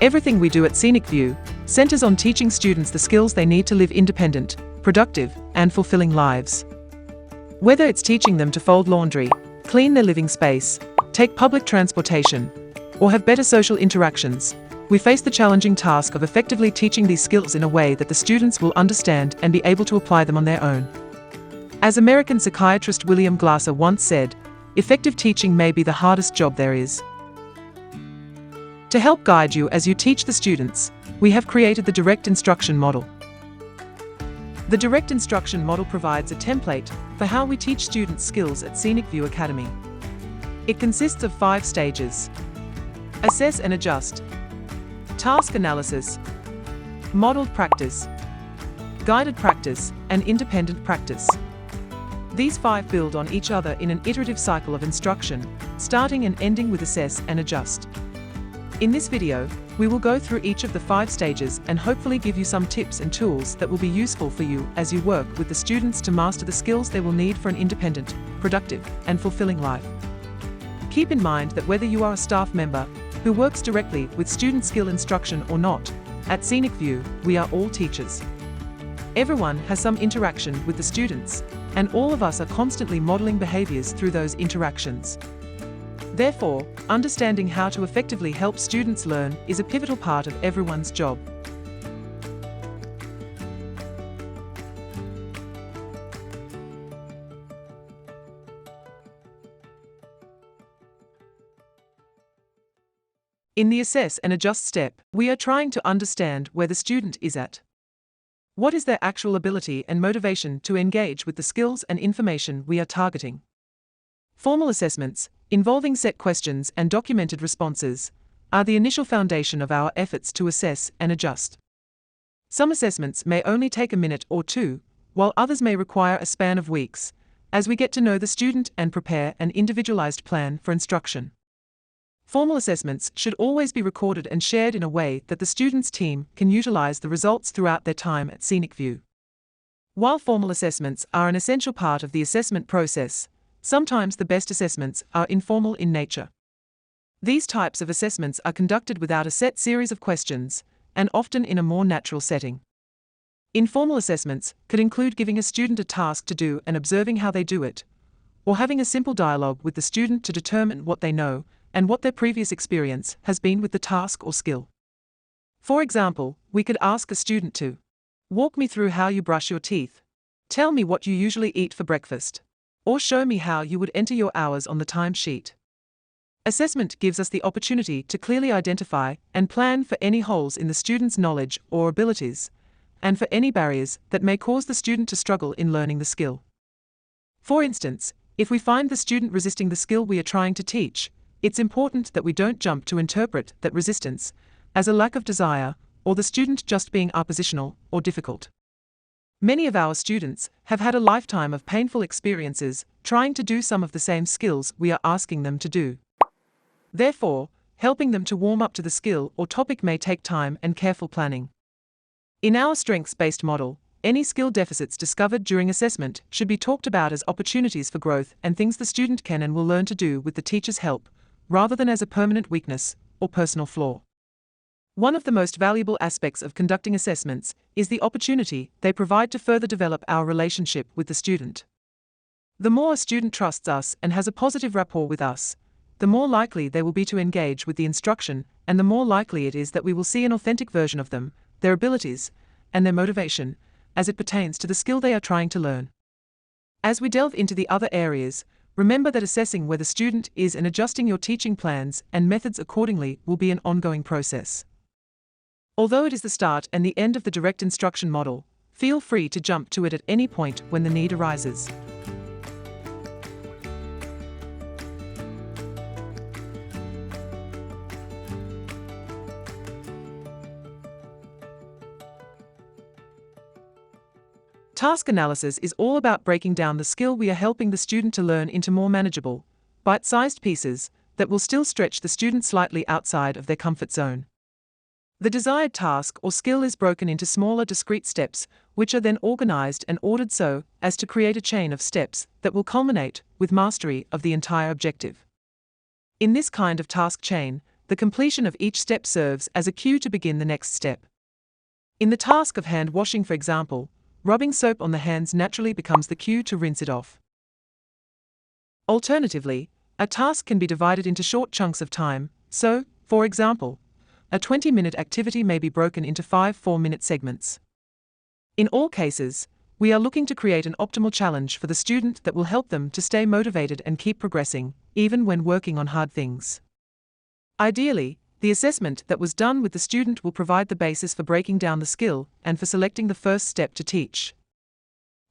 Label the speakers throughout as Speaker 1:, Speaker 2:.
Speaker 1: Everything we do at Scenic View centers on teaching students the skills they need to live independent, productive, and fulfilling lives. Whether it's teaching them to fold laundry, clean their living space, take public transportation, or have better social interactions, we face the challenging task of effectively teaching these skills in a way that the students will understand and be able to apply them on their own. As American psychiatrist William Glasser once said, effective teaching may be the hardest job there is. To help guide you as you teach the students, we have created the Direct Instruction Model. The Direct Instruction Model provides a template for how we teach students skills at Scenic View Academy. It consists of 5 stages: assess and adjust, task analysis, modeled practice, guided practice, and independent practice. These 5 build on each other in an iterative cycle of instruction, starting and ending with assess and adjust. In this video, we will go through each of the 5 stages and hopefully give you some tips and tools that will be useful for you as you work with the students to master the skills they will need for an independent, productive, and fulfilling life. Keep in mind that whether you are a staff member who works directly with student skill instruction or not, at Scenic View, we are all teachers. Everyone has some interaction with the students, and all of us are constantly modeling behaviors through those interactions. Therefore, understanding how to effectively help students learn is a pivotal part of everyone's job. In the assess and adjust step, we are trying to understand where the student is at. What is their actual ability and motivation to engage with the skills and information we are targeting? Formal assessments, involving set questions and documented responses, are the initial foundation of our efforts to assess and adjust. Some assessments may only take a minute or 2, while others may require a span of weeks, as we get to know the student and prepare an individualized plan for instruction. Formal assessments should always be recorded and shared in a way that the student's team can utilize the results throughout their time at Scenic View. While formal assessments are an essential part of the assessment process, sometimes the best assessments are informal in nature. These types of assessments are conducted without a set series of questions, and often in a more natural setting. Informal assessments could include giving a student a task to do and observing how they do it, or having a simple dialogue with the student to determine what they know and what their previous experience has been with the task or skill. For example, we could ask a student to walk me through how you brush your teeth, tell me what you usually eat for breakfast, or show me how you would enter your hours on the timesheet. Assessment gives us the opportunity to clearly identify and plan for any holes in the student's knowledge or abilities, and for any barriers that may cause the student to struggle in learning the skill. For instance, if we find the student resisting the skill we are trying to teach, it's important that we don't jump to interpret that resistance as a lack of desire or the student just being oppositional or difficult. Many of our students have had a lifetime of painful experiences trying to do some of the same skills we are asking them to do. Therefore, helping them to warm up to the skill or topic may take time and careful planning. In our strengths-based model, any skill deficits discovered during assessment should be talked about as opportunities for growth and things the student can and will learn to do with the teacher's help, rather than as a permanent weakness or personal flaw. One of the most valuable aspects of conducting assessments is the opportunity they provide to further develop our relationship with the student. The more a student trusts us and has a positive rapport with us, the more likely they will be to engage with the instruction, and the more likely it is that we will see an authentic version of them, their abilities, and their motivation, as it pertains to the skill they are trying to learn. As we delve into the other areas, remember that assessing where the student is and adjusting your teaching plans and methods accordingly will be an ongoing process. Although it is the start and the end of the direct instruction model, feel free to jump to it at any point when the need arises. Task analysis is all about breaking down the skill we are helping the student to learn into more manageable, bite-sized pieces that will still stretch the student slightly outside of their comfort zone. The desired task or skill is broken into smaller discrete steps, which are then organized and ordered so as to create a chain of steps that will culminate with mastery of the entire objective. In this kind of task chain, the completion of each step serves as a cue to begin the next step. In the task of hand washing, for example, rubbing soap on the hands naturally becomes the cue to rinse it off. Alternatively, a task can be divided into short chunks of time, so, for example, a 20-minute activity may be broken into 5 4-minute segments. In all cases, we are looking to create an optimal challenge for the student that will help them to stay motivated and keep progressing, even when working on hard things. Ideally, the assessment that was done with the student will provide the basis for breaking down the skill and for selecting the first step to teach.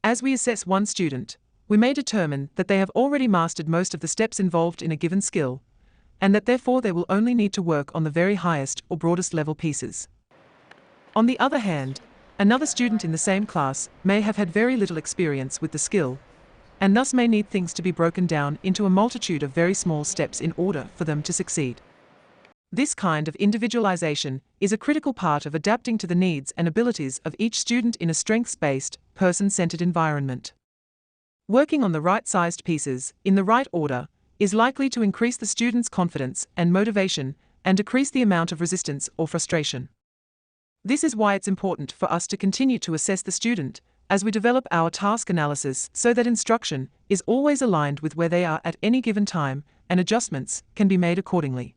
Speaker 1: As we assess one student, we may determine that they have already mastered most of the steps involved in a given skill, and that therefore they will only need to work on the very highest or broadest level pieces. On the other hand, another student in the same class may have had very little experience with the skill, and thus may need things to be broken down into a multitude of very small steps in order for them to succeed. This kind of individualization is a critical part of adapting to the needs and abilities of each student in a strengths-based, person-centered environment. Working on the right-sized pieces, in the right order, is likely to increase the student's confidence and motivation and decrease the amount of resistance or frustration. This is why it's important for us to continue to assess the student as we develop our task analysis so that instruction is always aligned with where they are at any given time and adjustments can be made accordingly.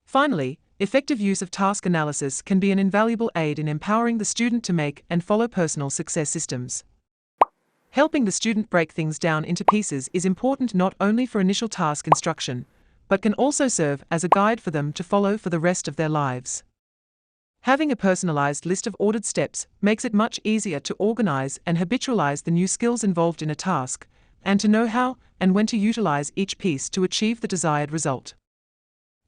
Speaker 1: Finally, effective use of task analysis can be an invaluable aid in empowering the student to make and follow personal success systems. Helping the student break things down into pieces is important not only for initial task instruction, but can also serve as a guide for them to follow for the rest of their lives. Having a personalized list of ordered steps makes it much easier to organize and habitualize the new skills involved in a task, and to know how and when to utilize each piece to achieve the desired result.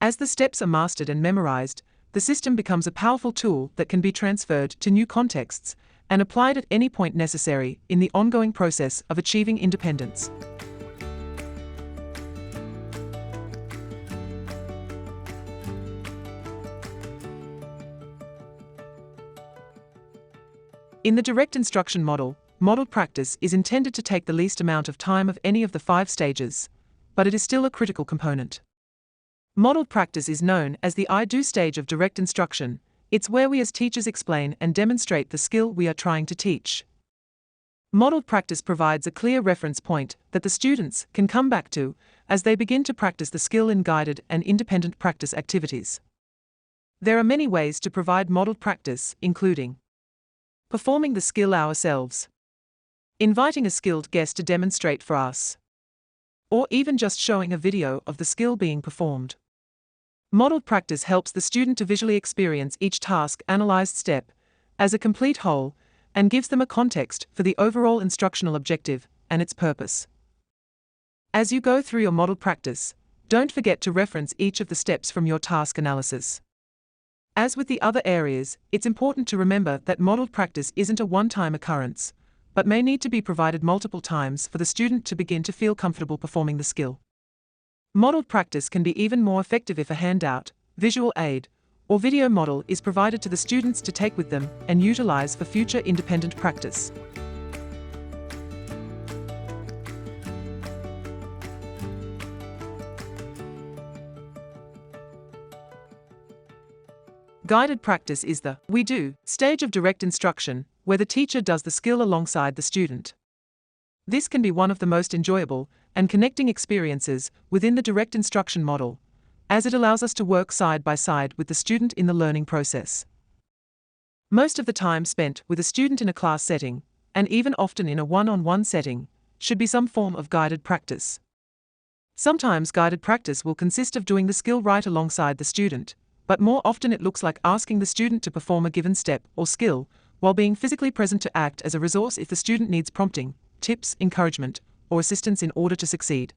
Speaker 1: As the steps are mastered and memorized, the system becomes a powerful tool that can be transferred to new contexts and applied at any point necessary in the ongoing process of achieving independence. In the direct instruction model, modeled practice is intended to take the least amount of time of any of the 5 stages, but it is still a critical component. Modeled practice is known as the I-do stage of direct instruction. It's where we as teachers explain and demonstrate the skill we are trying to teach. Modeled practice provides a clear reference point that the students can come back to as they begin to practice the skill in guided and independent practice activities. There are many ways to provide modeled practice, including performing the skill ourselves, inviting a skilled guest to demonstrate for us, or even just showing a video of the skill being performed. Modeled practice helps the student to visually experience each task analyzed step as a complete whole and gives them a context for the overall instructional objective and its purpose. As you go through your modeled practice, don't forget to reference each of the steps from your task analysis. As with the other areas, it's important to remember that modeled practice isn't a one-time occurrence, but may need to be provided multiple times for the student to begin to feel comfortable performing the skill. Modeled practice can be even more effective if a handout, visual aid, or video model is provided to the students to take with them and utilize for future independent practice. Guided practice is the we do stage of direct instruction, where the teacher does the skill alongside the student. This can be one of the most enjoyable and connecting experiences within the direct instruction model, as it allows us to work side by side with the student in the learning process. Most of the time spent with a student in a class setting, and even often in a one-on-one setting, should be some form of guided practice. Sometimes guided practice will consist of doing the skill right alongside the student, but more often it looks like asking the student to perform a given step or skill, while being physically present to act as a resource if the student needs prompting, tips, encouragement, or assistance in order to succeed.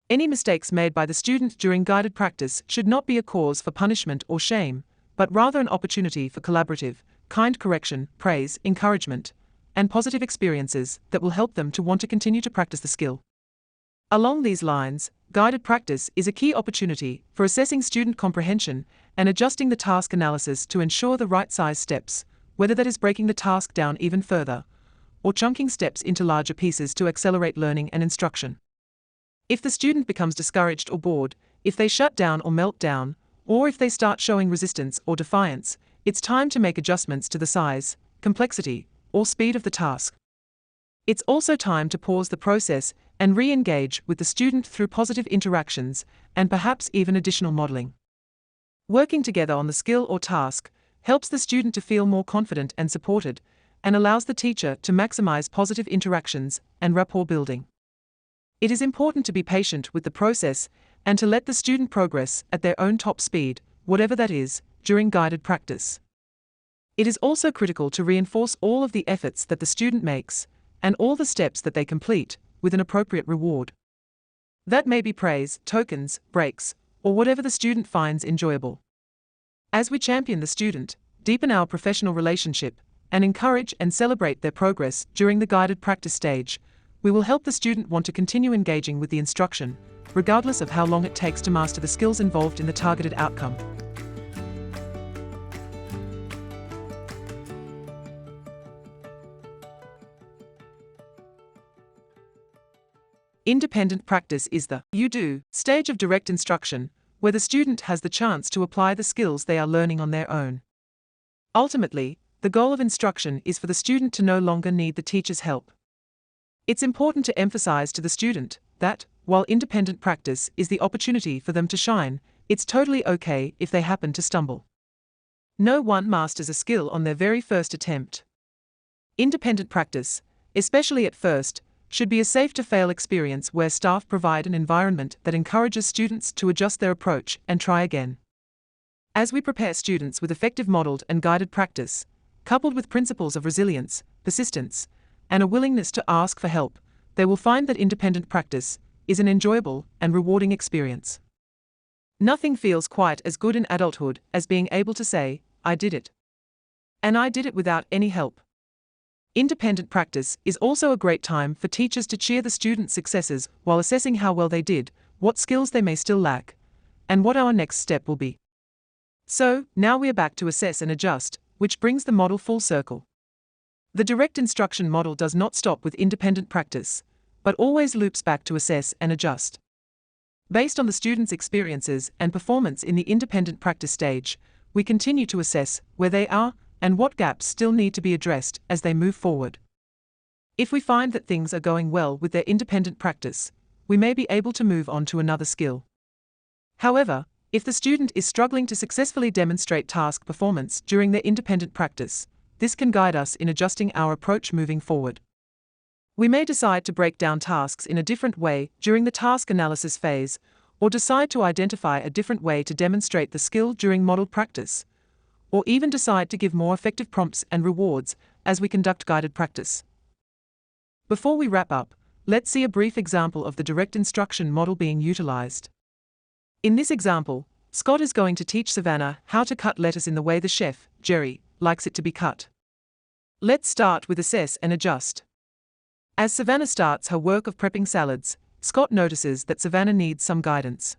Speaker 1: Any mistakes made by the student during guided practice should not be a cause for punishment or shame, but rather an opportunity for collaborative, kind correction, praise, encouragement, and positive experiences that will help them to want to continue to practice the skill. Along these lines, guided practice is a key opportunity for assessing student comprehension and adjusting the task analysis to ensure the right size steps, whether that is breaking the task down even further, or chunking steps into larger pieces to accelerate learning and instruction. If the student becomes discouraged or bored, if they shut down or melt down, Or if they start showing resistance or defiance, it's time to make adjustments to the size, complexity, or speed of the task. It's also time to pause the process and re-engage with the student through positive interactions and perhaps even additional modeling. Working together on the skill or task helps the student to feel more confident and supported, and allows the teacher to maximize positive interactions and rapport building. It is important to be patient with the process and to let the student progress at their own top speed, whatever that is, during guided practice. It is also critical to reinforce all of the efforts that the student makes and all the steps that they complete with an appropriate reward. That may be praise, tokens, breaks, or whatever the student finds enjoyable. As we champion the student, deepen our professional relationship, and encourage and celebrate their progress during the guided practice stage, we will help the student want to continue engaging with the instruction, regardless of how long it takes to master the skills involved in the targeted outcome. Independent practice is the you do stage of direct instruction, where the student has the chance to apply the skills they are learning on their own. Ultimately, the goal of instruction is for the student to no longer need the teacher's help. It's important to emphasize to the student that, while independent practice is the opportunity for them to shine, it's totally okay if they happen to stumble. No one masters a skill on their very first attempt. Independent practice, especially at first, should be a safe-to-fail experience where staff provide an environment that encourages students to adjust their approach and try again. As we prepare students with effective modeled and guided practice, coupled with principles of resilience, persistence, and a willingness to ask for help, they will find that independent practice is an enjoyable and rewarding experience. Nothing feels quite as good in adulthood as being able to say, "I did it." And I did it without any help. Independent practice is also a great time for teachers to cheer the students' successes while assessing how well they did, what skills they may still lack, and what our next step will be. So, now we are back to assess and adjust, which brings the model full circle. The direct instruction model does not stop with independent practice, but always loops back to assess and adjust. Based on the student's experiences and performance in the independent practice stage, we continue to assess where they are and what gaps still need to be addressed as they move forward. If we find that things are going well with their independent practice, we may be able to move on to another skill. However, if the student is struggling to successfully demonstrate task performance during their independent practice, this can guide us in adjusting our approach moving forward. We may decide to break down tasks in a different way during the task analysis phase, or decide to identify a different way to demonstrate the skill during modeled practice, or even decide to give more effective prompts and rewards as we conduct guided practice. Before we wrap up, let's see a brief example of the direct instruction model being utilized. In this example, Scott is going to teach Savannah how to cut lettuce in the way the chef, Jerry, likes it to be cut. Let's start with assess and adjust. As Savannah starts her work of prepping salads, Scott notices that Savannah needs some guidance.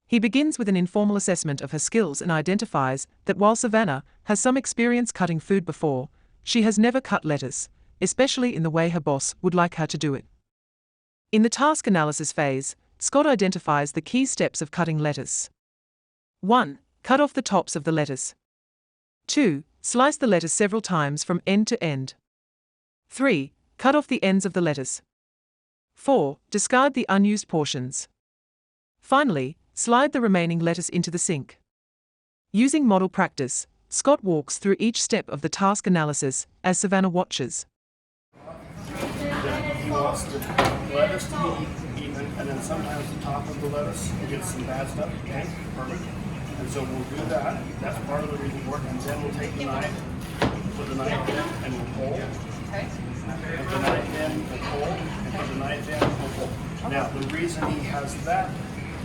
Speaker 1: He begins with an informal assessment of her skills and identifies that while Savannah has some experience cutting food before, she has never cut lettuce, especially in the way her boss would like her to do it. In the task analysis phase, Scott identifies the key steps of cutting lettuce. 1. Cut off the tops of the lettuce. 2. Slice the lettuce several times from end to end. 3. Cut off the ends of the lettuce. 4. Discard the unused portions. Finally, slide the remaining lettuce into the sink. Using model practice, Scott walks through each step of the task analysis as Savannah watches.
Speaker 2: He wants the lettuce to be even, and then sometimes the top of the lettuce will get some bad stuff. Okay, perfect. And so we'll do that. That's part of the reason work. And then we'll take the knife, put the knife in, and we'll pull. Okay. Put the knife in, we'll pull, and put the knife in, we'll pull. Now, the reason he has that,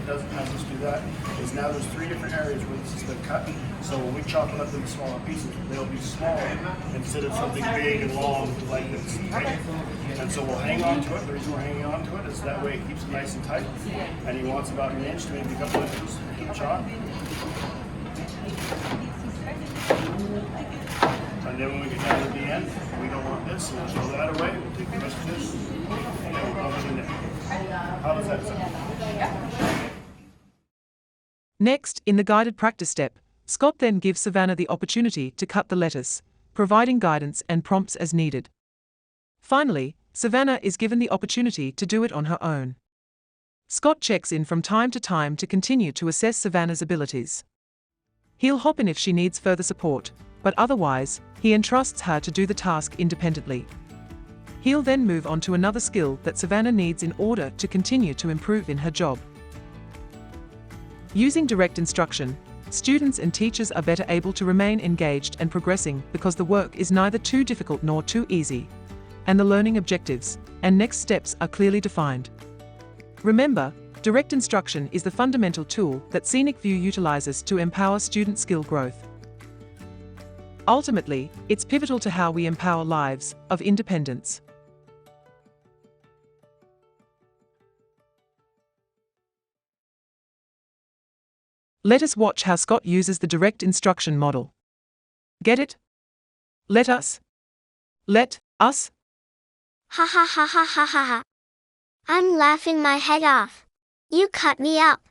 Speaker 2: doesn't have us do that, is now there's 3 different areas where this has been cut. So when we chop it up into smaller pieces, they'll be smaller instead of something big and long like this. Right? And so we'll hang on to it. The reason we're hanging on to it is that way it keeps it nice and tight. And he wants about an inch to maybe a couple inches to chop. And then when we get down to the end, we don't want this, so we'll throw that away. We'll take the rest of this and we'll dump it in there. How does that sound?
Speaker 1: Next, in the guided practice step, Scott then gives Savannah the opportunity to cut the lettuce, providing guidance and prompts as needed. Finally, Savannah is given the opportunity to do it on her own. Scott checks in from time to continue to assess Savannah's abilities. He'll hop in if she needs further support, but otherwise, he entrusts her to do the task independently. He'll then move on to another skill that Savannah needs in order to continue to improve in her job. Using direct instruction, students and teachers are better able to remain engaged and progressing because the work is neither too difficult nor too easy, and the learning objectives and next steps are clearly defined. Remember, direct instruction is the fundamental tool that Scenic View utilizes to empower student skill growth. Ultimately, it's pivotal to how we empower lives of independence. Let us watch how Scott uses the direct instruction model. Get it? Let us. Let us.
Speaker 3: Ha ha ha ha ha ha ha. I'm laughing my head off. You cut me up.